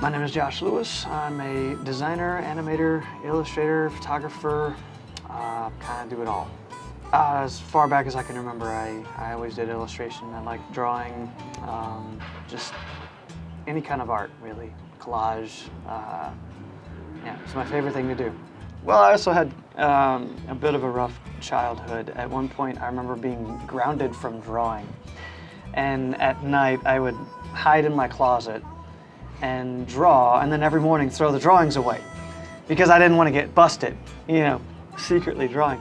My name is Josh Lewis. I'm a designer, animator, illustrator, photographer, kind of do it all. As far back as I can remember, I always did illustration. I like drawing, just any kind of art, really. Collage, yeah, it's my favorite thing to do. Well, I also had a bit of a rough childhood. At one point, I remember being grounded from drawing. And at night, I would hide in my closet and draw, and then every morning throw the drawings away because I didn't want to get busted, you know, secretly drawing.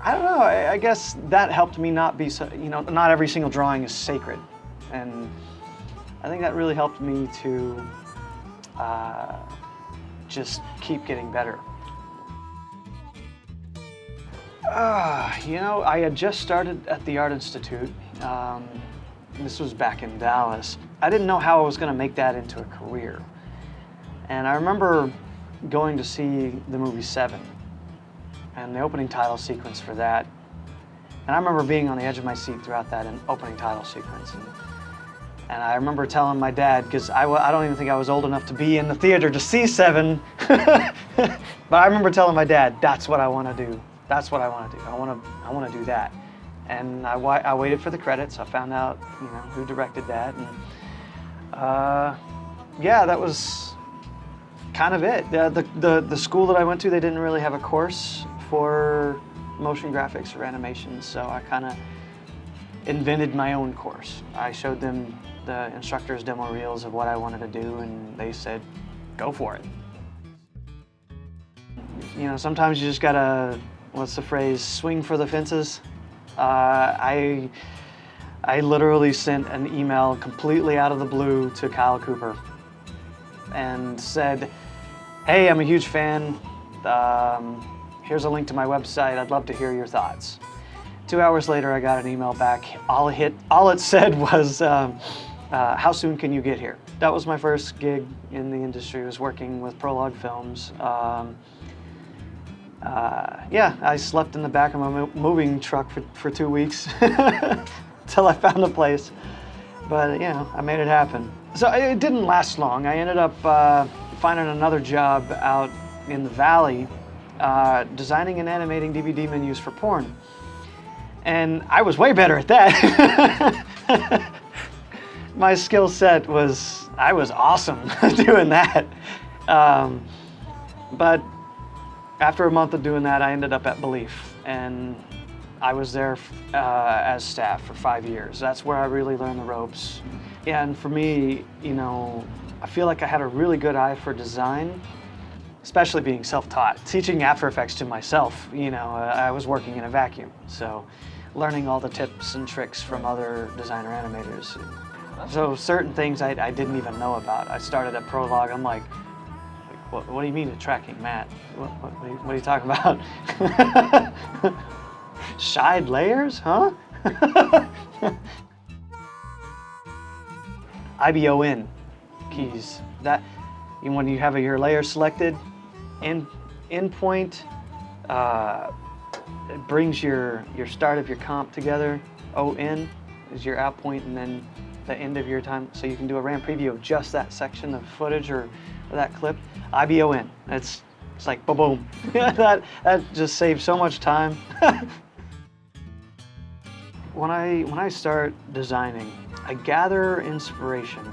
I don't know, I guess that helped me not be so, you know, not every single drawing is sacred. And I think that really helped me to just keep getting better. You know, I had just started at the Art Institute. This was back in Dallas. I didn't know how I was going to make that into a career. And I remember going to see the movie Seven and the opening title sequence for that. And I remember being on the edge of my seat throughout that opening title sequence. And I remember telling my dad, because I don't even think I was old enough to be in the theater to see Seven, but I remember telling my dad, that's what I want to do. That's what I want to do. I want to do that. And I waited for the credits. I found out, you know, who directed that, and yeah, that was kind of it. The school that I went to, they didn't really have a course for motion graphics or animation, so I kind of invented my own course. I showed them the instructor's demo reels of what I wanted to do, and they said, go for it. You know, sometimes you just gotta, what's the phrase, swing for the fences. I literally sent an email completely out of the blue to Kyle Cooper and said, hey, I'm a huge fan. Here's a link to my website. I'd love to hear your thoughts. 2 hours later, I got an email back. All it said was, how soon can you get here? That was my first gig in the industry. I was working with ProTalk Films. Yeah, I slept in the back of my moving truck for 2 weeks until I found a place. But, you know, I made it happen. So it didn't last long. I ended up finding another job out in the Valley, designing and animating DVD menus for porn. And I was way better at that. My skill set was, I was awesome doing that. But after a month of doing that, I ended up at Belief, and I was there as staff for 5 years. That's where I really learned the ropes. And for me, you know, I feel like I had a really good eye for design, especially being self-taught. Teaching After Effects to myself, you know, I was working in a vacuum, so learning all the tips and tricks from other designer animators. So certain things I didn't even know about. I started at ProTalk, I'm like, what do you mean a tracking mat? What are you talking about? Shide layers, huh? IBON keys. That, when you have your layer selected, endpoint, it brings your start of your comp together. ON is your out point, and then the end of your time, so you can do a RAM preview of just that section of footage or that clip. IBON. It's like boom. that just saves so much time. When I start designing, I gather inspiration,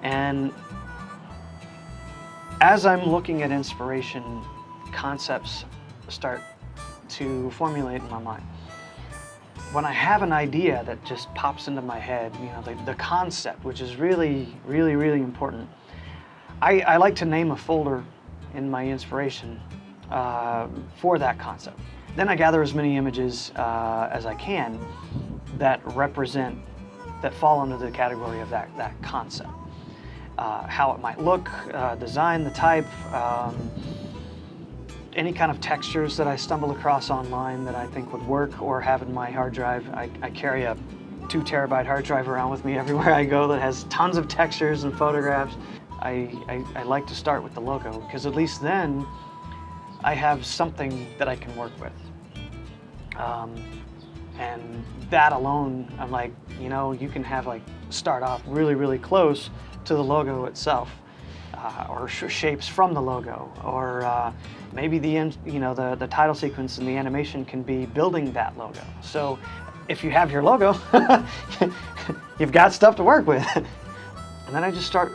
and as I'm looking at inspiration, concepts start to formulate in my mind. When I have an idea that just pops into my head, you know, the concept, which is really, really, really important, I like to name a folder in my inspiration for that concept. Then I gather as many images as I can that fall under the category of that concept. How it might look, design, the type, any kind of textures that I stumble across online that I think would work or have in my hard drive. I carry a 2 terabyte hard drive around with me everywhere I go that has tons of textures and photographs. I like to start with the logo, because at least then I have something that I can work with. And that alone, I'm like, you know, you can have start off really, really close, to the logo itself, or shapes from the logo, or maybe the title sequence and the animation can be building that logo. So if you have your logo, you've got stuff to work with. And then I just start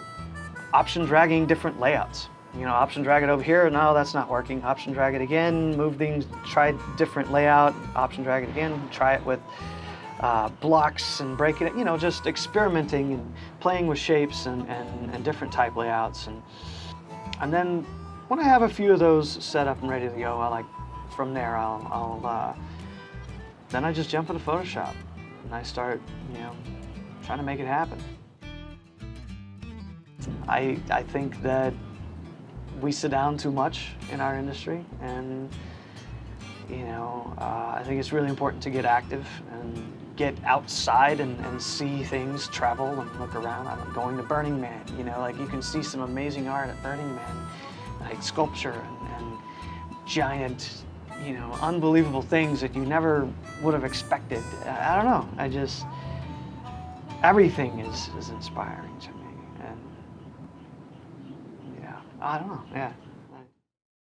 option dragging different layouts. Option drag it over here, no, that's not working. Option drag it again, move things, try different layout, option drag it again, try it with blocks and break it, just experimenting and playing with shapes and different type layouts. And then when I have a few of those set up and ready to go, from there then I just jump into Photoshop and I start, trying to make it happen. I think that we sit down too much in our industry, and I think it's really important to get active and get outside and see things, travel and look around. I'm going to Burning Man, you can see some amazing art at Burning Man, like sculpture and giant, unbelievable things that you never would have expected. I don't know, everything is inspiring to me, and yeah, I don't know, yeah.